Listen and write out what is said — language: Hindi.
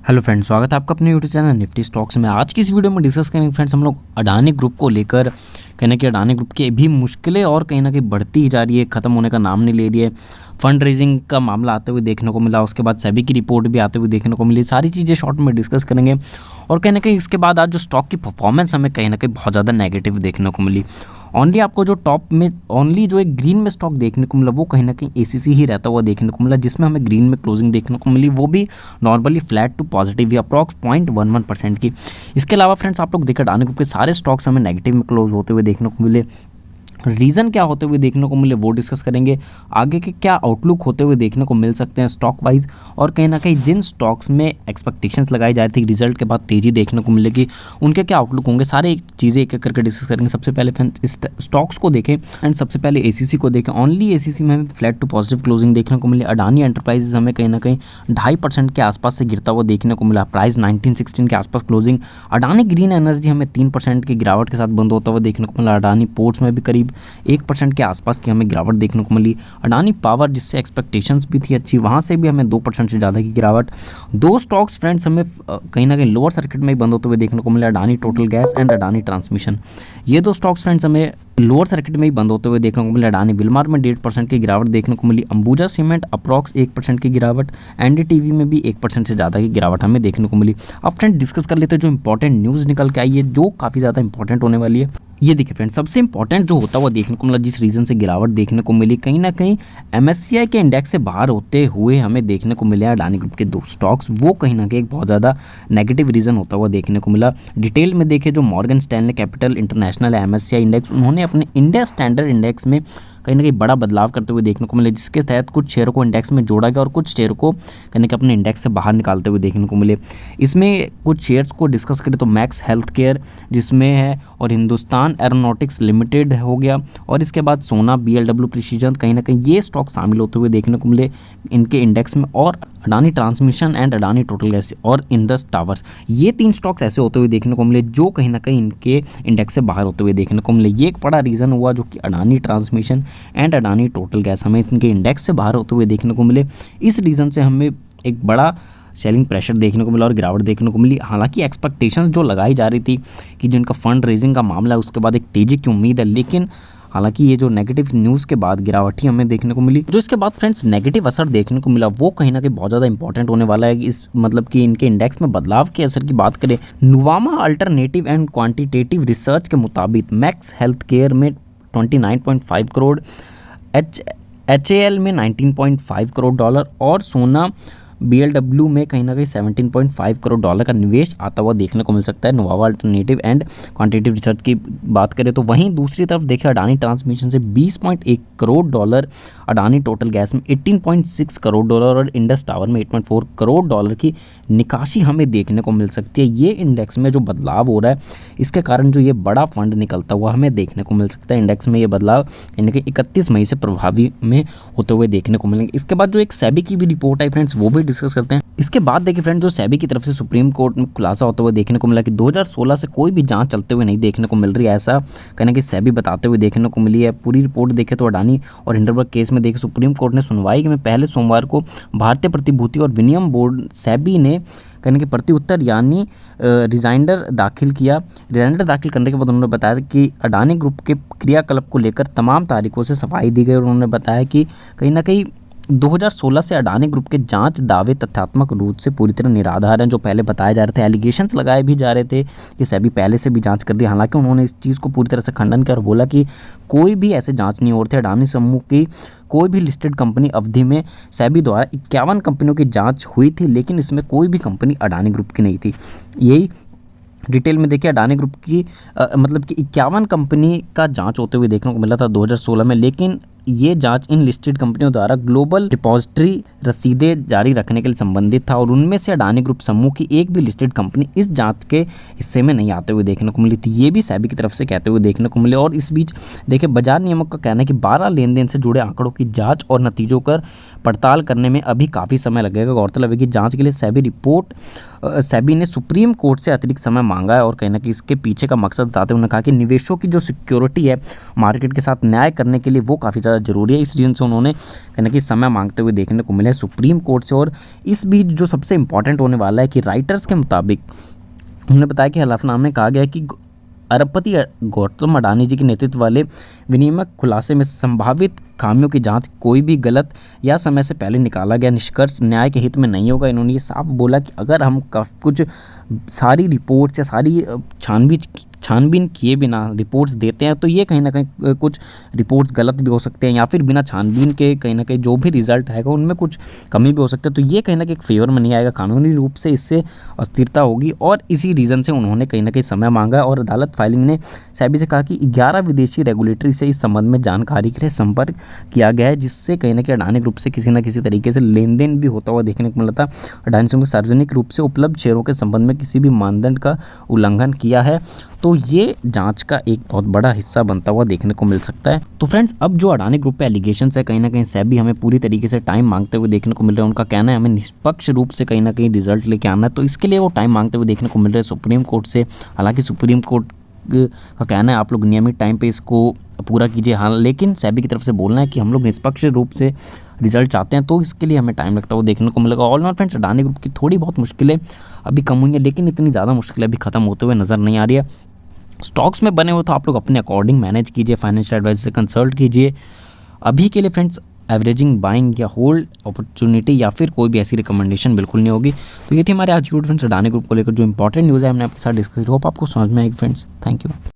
हेलो फ्रेंड्स, स्वागत है आपका अपने यूट्यूब चैनल निफ्टी स्टॉक्स में। आज की इस वीडियो में डिस्कस करेंगे फ्रेंड्स हम लोग अडानी ग्रुप को लेकर। कहीं ना कहीं अडानी ग्रुप की भी मुश्किलें और कहीं ना कहीं बढ़ती ही जा रही है, ख़त्म होने का नाम नहीं ले रही है। फंड रेजिंग का मामला आते हुए देखने को मिला, उसके बाद सेबी की रिपोर्ट भी आते हुए देखने को मिली। सारी चीज़ें शॉर्ट में डिस्कस करेंगे और कहीं ना कहीं इसके बाद आज जो स्टॉक की परफॉर्मेंस हमें कहीं ना कहीं बहुत ज़्यादा नेगेटिव देखने को मिली। ओनली आपको जो टॉप में ओनली जो एक ग्रीन में स्टॉक देखने को मिला वो कहीं ना कहीं एसीसी ही रहता हुआ देखने को मिला, जिसमें हमें ग्रीन में क्लोजिंग देखने को मिली, वो भी नॉर्मली फ्लैट टू पॉजिटिव या अप्रॉक्स 0.11% की। इसके अलावा फ्रेंड्स आप लोग देखिए अडानी ग्रुप के सारे स्टॉक्स हमें नेगेटिव में क्लोज होते हुए देखने को मिले। रीज़न क्या होते हुए देखने को मिले वो डिस्कस करेंगे। आगे के क्या आउटलुक होते हुए देखने को मिल सकते हैं स्टॉक वाइज, और कहीं ना कहीं जिन स्टॉक्स में एक्सपेक्टेशंस लगाई जा रही थी रिजल्ट के बाद तेज़ी देखने को मिलेगी, उनके क्या आउटलुक होंगे, सारे चीज़ें एक एक करके डिस्कस करेंगे। सबसे पहले स्टॉक्स को देखें एंड सबसे पहले एसीसी को देखें। ओनली एसीसी में हमें फ्लैट टू पॉजिटिव क्लोजिंग देखने को मिली। अडानी एंटरप्राइजेज हमें कहीं ना कहीं 2.5% के आसपास से गिरता हुआ देखने को मिला, प्राइस 1916 के आसपास क्लोजिंग। अडानी ग्रीन एनर्जी हमें 3% की गिरावट के साथ बंद होता हुआ देखने को मिला। अडानी पोर्ट्स में भी करीब 1% के आसपास की हमें गिरावट देखने को मिली। अडानी पावर जिससे एक्सपेक्टेशंस भी थी अच्छी, वहाँ से भी हमें 2% से ज़्यादा की गिरावट। दो स्टॉक्स फ्रेंड्स हमें कहीं ना कहीं लोअर सर्किट में ही बंद होते हुए देखने को मिले, Adani total gas and Adani transmission. ये दो स्टॉक्स फ्रेंड्स हमें लोअर सर्किट में ही बंद होते हुए देखने को मिले। अडानी विलमार में 1.5% की गिरावट देखने को मिली। अंबुजा सीमेंट अप्रॉक्स 1% की गिरावट। एनडीटीवी में भी 1% से ज़्यादा की गिरावट हमें देखने को मिली। अब फ्रेंड डिस्कस कर लेते हैं जो इंपॉर्टेंट न्यूज़ निकल के आई है, जो काफ़ी ज़्यादा इंपॉर्टेंट होने वाली है। ये देखिए फ्रेंड्स, सबसे इंपॉर्टेंट जो होता हुआ देखने को मिला, जिस रीज़न से गिरावट देखने को मिली, कहीं ना कहीं एमएससीआई के इंडेक्स से बाहर होते हुए हमें देखने को मिले अडानी ग्रुप के दो स्टॉक्स, वो कहीं ना कहीं एक बहुत ज़्यादा नेगेटिव रीज़न होता हुआ देखने को मिला। डिटेल में देखें, जो Morgan Stanley capital international MSCI index, उन्होंने अपने इंडिया स्टैंडर्ड इंडेक्स में कहीं ना कहीं बड़ा बदलाव करते हुए देखने को मिले, जिसके तहत कुछ शेयरों को इंडेक्स में जोड़ा गया और कुछ शेयर को कहीं ना कहीं अपने इंडेक्स से बाहर निकालते हुए देखने को मिले। इसमें कुछ शेयर्स को डिस्कस करें तो मैक्स हेल्थ केयर जिसमें है, और हिंदुस्तान एरोनॉटिक्स लिमिटेड हो गया, और इसके बाद सोना, बीएलडब्ल्यू प्रिसीजन, कहीं ना कहीं ये स्टॉक शामिल होते हुए देखने को मिले इनके इंडेक्स में। और Adani transmission and Adani total gas और इंडस टावर्स, ये 3 स्टॉक्स ऐसे होते हुए देखने को मिले जो कहीं ना कहीं इनके इंडेक्स से बाहर होते हुए देखने को मिले। ये एक बड़ा रीज़न हुआ जो कि Adani transmission and Adani total gas हमें इनके इंडेक्स से बाहर होते हुए देखने को मिले। इस रीज़न से हमें एक बड़ा सेलिंग प्रेशर देखने को मिला और गिरावट देखने को मिली। हालांकि एक्सपेक्टेशंस जो लगाई जा रही थी कि जिनका फंड रेजिंग का मामला है उसके बाद एक तेज़ी की उम्मीद है, लेकिन हालांकि ये जो नेगेटिव न्यूज़ के बाद गिरावट ही हमें देखने को मिली। जो इसके बाद फ्रेंड्स नेगेटिव असर देखने को मिला वो कहीं ना कहीं बहुत ज़्यादा इंपॉर्टेंट होने वाला है। इस मतलब कि इनके इंडेक्स में बदलाव के असर की बात करें, Nuvama alternative and quantitative research के मुताबिक मैक्स हेल्थ केयर में 29.5 करोड़, HAL में 19.5 करोड़ डॉलर और सोना BLW में कहीं ना कहीं 17.5 करोड़ डॉलर का निवेश आता हुआ देखने को मिल सकता है। नोवावा अल्टरनेटिव एंड क्वांटिटेटिव रिसर्च की बात करें तो वहीं दूसरी तरफ देखिए अडानी ट्रांसमिशन से 20.1 crore dollar, Adani total gas में 18.6 करोड़ डॉलर और इंडस टावर में 8.4 करोड़ डॉलर की निकासी हमें देखने को मिल सकती है। ये इंडेक्स में जो बदलाव हो रहा है इसके कारण जो ये बड़ा फंड निकलता हुआ हमें देखने को मिल सकता है। इंडेक्स में ये बदलाव यानी कि 31 मई से प्रभावी में होते हुए देखने को मिलेंगे। इसके बाद जो एक सेबी की भी रिपोर्ट आई फ्रेंड्स, वो भी डिस्कस करते हैं। इसके बाद देखिए फ्रेंड, जो सेबी की तरफ से सुप्रीम कोर्ट में खुलासा होते हुए देखने को मिला कि 2016 से कोई भी जांच चलते हुए नहीं देखने को मिल रही है, ऐसा कहना कि सेबी बताते हुए देखने को मिली है। पूरी रिपोर्ट देखें तो अडानी और हिंडनबर्ग केस में देखिए सुप्रीम कोर्ट ने सुनवाई में पहले सोमवार को भारतीय प्रतिभूति और विनिमय बोर्ड सेबी ने कहने के प्रति उत्तर यानी रिजाइंडर दाखिल किया। रिजाइंडर दाखिल करने के बाद उन्होंने बताया कि अडानी ग्रुप के क्रियाकलाप को लेकर तमाम तारीखों से सफाई दी गई। उन्होंने बताया कि कहीं ना कहीं 2016 से अडानी ग्रुप के जांच दावे तथ्यात्मक रूप से पूरी तरह निराधार हैं। जो पहले बताए जा रहे थे, एलिगेशंस लगाए भी जा रहे थे कि सेबी पहले से भी जांच कर रही है। हालांकि उन्होंने इस चीज़ को पूरी तरह से खंडन किया और बोला कि कोई भी ऐसे जांच नहीं हो रही थी। अडानी समूह की कोई भी लिस्टेड कंपनी अवधि में सेबी द्वारा 51 कंपनियों की जाँच हुई थी, लेकिन इसमें कोई भी कंपनी अडानी ग्रुप की नहीं थी। यही डिटेल में देखिए अडानी ग्रुप की मतलब कि 51 कंपनी का जांच होते हुए देखने को मिला था 2016 में, लेकिन ये जांच इन लिस्टेड कंपनियों द्वारा ग्लोबल डिपॉजिटरी रसीदें जारी रखने के लिए संबंधित था और उनमें से अडानी ग्रुप समूह की एक भी लिस्टेड कंपनी इस जांच के हिस्से में नहीं आते हुए देखने को मिली थी। ये भी सेबी की तरफ से कहते हुए देखने को मिले। और इस बीच देखिए बाजार नियामक का कहना है कि 12 लेन देन से जुड़े आंकड़ों की जाँच और नतीजों पर पड़ताल करने में अभी काफ़ी समय लगेगा। गौरतलब है कि जाँच के लिए सेबी रिपोर्ट सेबी ने सुप्रीम कोर्ट से अतिरिक्त समय मांगा है और कहीं ना कहीं इसके पीछे का मकसद बताते हुए उन्होंने कहा कि निवेशकों की जो सिक्योरिटी है मार्केट के साथ न्याय करने के लिए वो काफ़ी ज़्यादा जरूरी है। इस रीज़न से उन्होंने कहीं ना कहीं समय मांगते हुए देखने को मिला है सुप्रीम कोर्ट से। और इस बीच जो सबसे इंपॉर्टेंट होने वाला है कि राइटर्स के मुताबिक उन्होंने बताया कि हलफनामे में कहा गया है कि अरबपति गौतम अडानी जी के नेतृत्व वाले विनियामक खुलासे में संभावित खामियों की जांच कोई भी गलत या समय से पहले निकाला गया निष्कर्ष न्याय के हित में नहीं होगा। इन्होंने ये साफ बोला कि अगर हम कुछ सारी रिपोर्ट्स या सारी छानबीन किए बिना रिपोर्ट्स देते हैं तो ये कहीं ना कहीं कुछ रिपोर्ट्स गलत भी हो सकते हैं या फिर बिना छानबीन के कहीं ना कहीं जो भी रिजल्ट आएगा उनमें कुछ कमी भी हो सकता है। तो ये कहीं ना कहीं एक फेवर में नहीं आएगा, कानूनी रूप से इससे अस्थिरता होगी और इसी रीज़न से उन्होंने कहीं ना कहीं समय मांगा। और अदालत फाइलिंग ने सेबी से कहा कि 11 विदेशी रेगुलेटरी से इस संबंध में जानकारी के लिए संपर्क किया गया है, जिससे कहीं ना कहीं अडानी ग्रुप से किसी न किसी तरीके से लेन देन भी होता हुआ देखने को मिला था। अडानी समूह सार्वजनिक रूप से उपलब्ध शेयरों के संबंध में किसी भी मानदंड का उल्लंघन किया है, तो ये जांच का एक बहुत बड़ा हिस्सा बनता हुआ देखने को मिल सकता है। तो फ्रेंड्स, अब जो अडानी ग्रुप पे एलिगेशंस है कहीं ना कहीं सेबी हमें पूरी तरीके से टाइम मांगते हुए देखने को मिल रहा है। उनका कहना है हमें निष्पक्ष रूप से कहीं ना कहीं रिजल्ट लेके आना है, तो इसके लिए वो टाइम मांगते हुए देखने को मिल रहे हैं सुप्रीम कोर्ट से। हालांकि सुप्रीम कोर्ट का कहना है आप लोग नियमित टाइम पे इसको पूरा कीजिए, हाँ, लेकिन सेबी की तरफ से बोलना है कि हम लोग निष्पक्ष रूप से रिजल्ट चाहते हैं, तो इसके लिए हमें टाइम लगता हुआ देखने को मिलेगा। All in friends, Adani group की थोड़ी बहुत मुश्किलें अभी कम हुई हैं, लेकिन इतनी ज़्यादा मुश्किलें अभी खत्म होते हुए नज़र नहीं आ रही है। स्टॉक्स में बने हुए तो आप लोग अपने अकॉर्डिंग मैनेज कीजिए, फाइनेंशियल एडवाइजर से कंसल्ट कीजिए। अभी के लिए फ्रेंड्स एवरेजिंग, बाइंग या होल्ड अपॉर्चुनिटी या फिर कोई भी ऐसी रिकमेंडेशन बिल्कुल नहीं होगी। तो ये थी हमारे आज की वीडियो फ्रेंड्स, अडानी ग्रुप को लेकर जो इंपॉर्टेंट न्यूज़ है हमने आपके साथ डिस्कस। होप आपको समझ में आएगी फ्रेंड्स। Thank you.